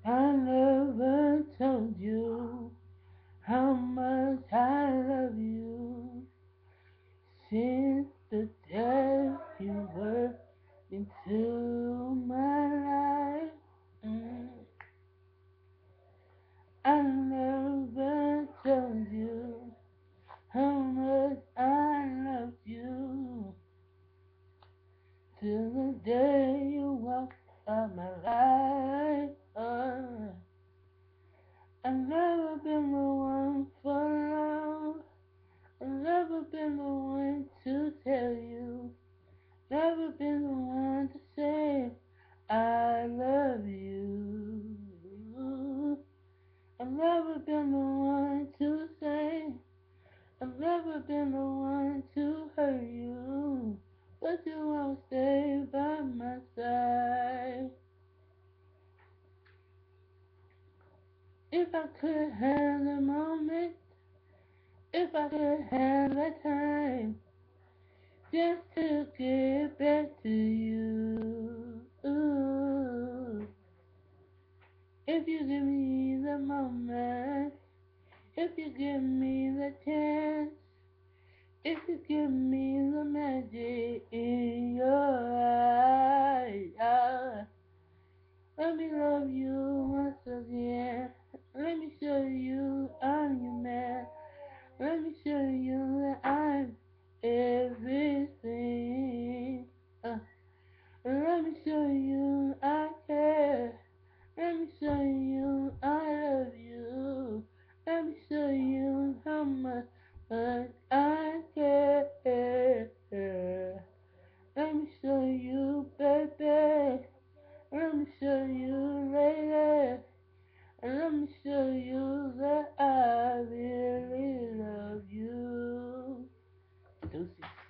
I never told you how much I love you since the day you were into my life. Mm. I never told you how much I loved you till the day you walked out my life. I've never been the one for love. I've never been the one to tell you. Never been the one to say I love you. I've never been the one to say. I've never been the one to hurt you. But you won't stay by my side. If I could have the moment, if I could have the time, just to get back to you. Ooh. If you give me the moment, if you give me the chance, if you give me the magic in your eyes, let me love you once again. Let me show you I'm your man. Let me show you that I'm everything. Let me show you I care. Let me show you I love you. Let me show you how much I care. Let me show you, baby. Let me show you, lady. And let me show you that I really love you. Deuces.